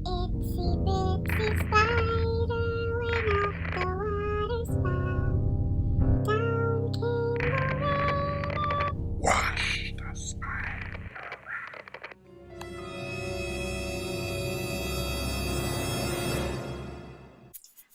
Itsy bitsy spider went up the water spout. Down came the rain and washed the spider.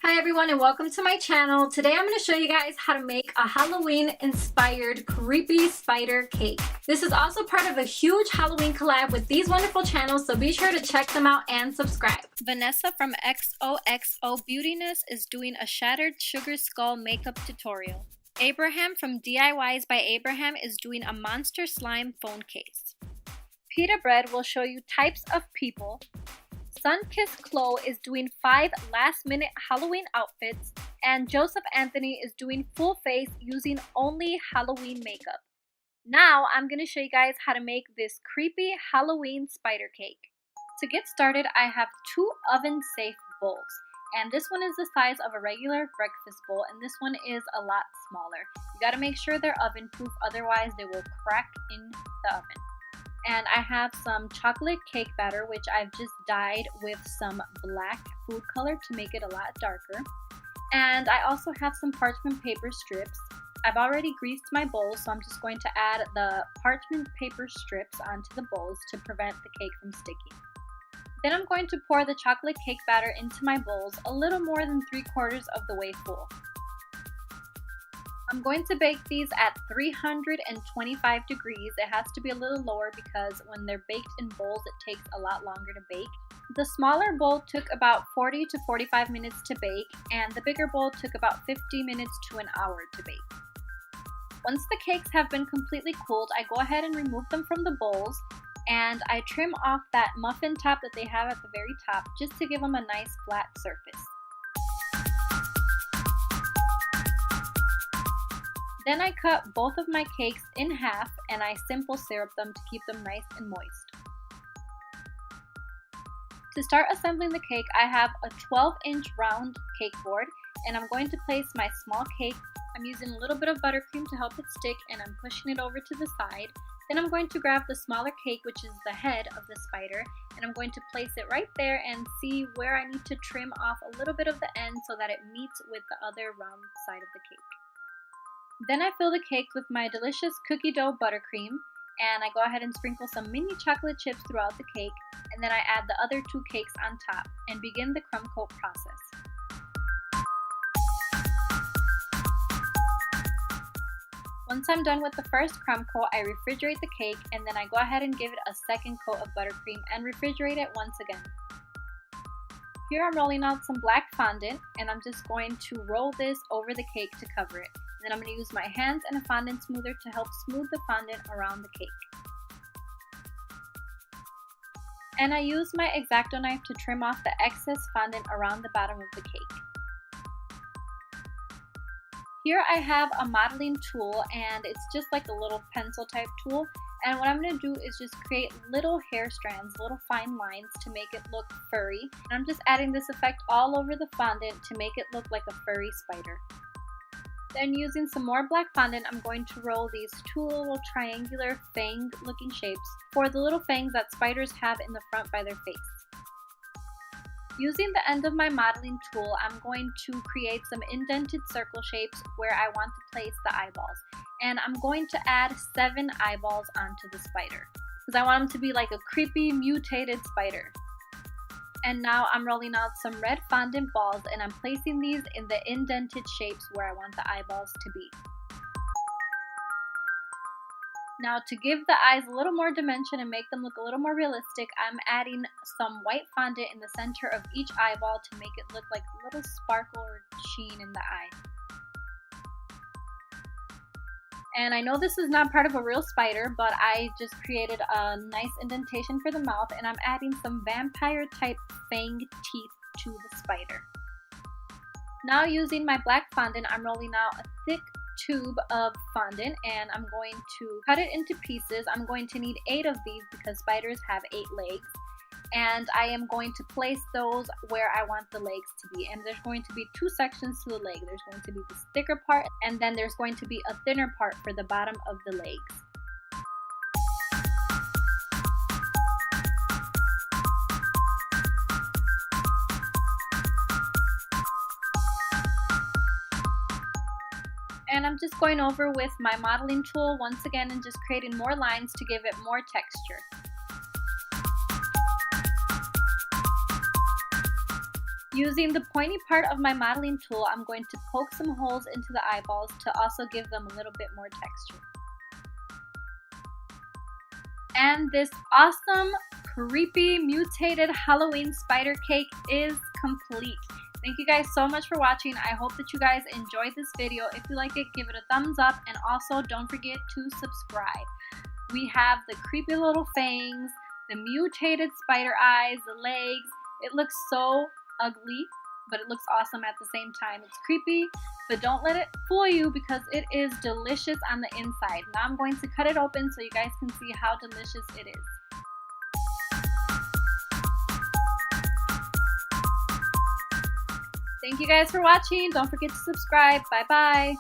Hi everyone and welcome to my channel. Today I'm going to show you guys how to make a Halloween inspired creepy spider cake. This is also part of a huge Halloween collab with these wonderful channels, so be sure to check them out and subscribe. Vanessa from xoxoBeautyyNess is doing a shattered sugar skull makeup tutorial. Abraham from DIYs by Abraham is doing a monster slime phone case. Pita Bread will show you types of people. Sunkissed Chloe is doing 5 last-minute Halloween outfits, and Joseph Anthony is doing full face using only Halloween makeup. Now I'm going to show you guys how to make this creepy Halloween spider cake. To get started, I have 2 oven-safe bowls, and this one is the size of a regular breakfast bowl, and this one is a lot smaller. You got to make sure they're oven-proof, otherwise they will crack in the oven. And I have some chocolate cake batter, which I've just dyed with some black food color to make it a lot darker. And I also have some parchment paper strips. I've already greased my bowls, so I'm just going to add the parchment paper strips onto the bowls to prevent the cake from sticking. Then I'm going to pour the chocolate cake batter into my bowls a little more than 3/4 of the way full. I'm going to bake these at 325 degrees. It has to be a little lower because when they're baked in bowls, it takes a lot longer to bake. The smaller bowl took about 40 to 45 minutes to bake, and the bigger bowl took about 50 minutes to an hour to bake. Once the cakes have been completely cooled, I go ahead and remove them from the bowls, and I trim off that muffin top that they have at the very top just to give them a nice flat surface. Then I cut both of my cakes in half and I simple syrup them to keep them nice and moist. To start assembling the cake, I have a 12-inch round cake board, and I'm going to place my small cake. I'm using a little bit of buttercream to help it stick, and I'm pushing it over to the side. Then I'm going to grab the smaller cake, which is the head of the spider, and I'm going to place it right there and see where I need to trim off a little bit of the end so that it meets with the other round side of the cake. Then I fill the cake with my delicious cookie dough buttercream, and I go ahead and sprinkle some mini chocolate chips throughout the cake, and then I add the other 2 cakes on top and begin the crumb coat process. Once I'm done with the first crumb coat, I refrigerate the cake, and then I go ahead and give it a second coat of buttercream and refrigerate it once again. Here I'm rolling out some black fondant, and I'm just going to roll this over the cake to cover it. Then I'm going to use my hands and a fondant smoother to help smooth the fondant around the cake. And I use my X-Acto knife to trim off the excess fondant around the bottom of the cake. Here I have a modeling tool, and it's just like a little pencil type tool. And what I'm going to do is just create little hair strands, little fine lines to make it look furry. And I'm just adding this effect all over the fondant to make it look like a furry spider. Then using some more black fondant, I'm going to roll these 2 little triangular fang looking shapes for the little fangs that spiders have in the front by their face. Using the end of my modeling tool, I'm going to create some indented circle shapes where I want to place the eyeballs. And I'm going to add 7 eyeballs onto the spider because I want them to be like a creepy mutated spider. And now I'm rolling out some red fondant balls, and I'm placing these in the indented shapes where I want the eyeballs to be. Now, to give the eyes a little more dimension and make them look a little more realistic, I'm adding some white fondant in the center of each eyeball to make it look like a little sparkle or sheen in the eye. And I know this is not part of a real spider, but I just created a nice indentation for the mouth, and I'm adding some vampire type fang teeth to the spider. Now using my black fondant, I'm rolling out a thick tube of fondant, and I'm going to cut it into pieces. I'm going to need 8 of these because spiders have 8 legs. And I am going to place those where I want the legs to be. And there's going to be 2 sections to the leg. There's going to be this thicker part, and then there's going to be a thinner part for the bottom of the legs. and I'm just going over with my modeling tool once again and just creating more lines to give it more texture. Using the pointy part of my modeling tool, I'm going to poke some holes into the eyeballs to also give them a little bit more texture. And this awesome, creepy, mutated Halloween spider cake is complete. Thank you guys so much for watching. I hope that you guys enjoyed this video. If you like it, give it a thumbs up, and also don't forget to subscribe. We have the creepy little fangs, the mutated spider eyes, the legs. It looks so ugly, but it looks awesome at the same time. It's creepy, but don't let it fool you because it is delicious on the inside. Now I'm going to cut it open so you guys can see how delicious it is. Thank you guys for watching. Don't forget to subscribe. Bye bye.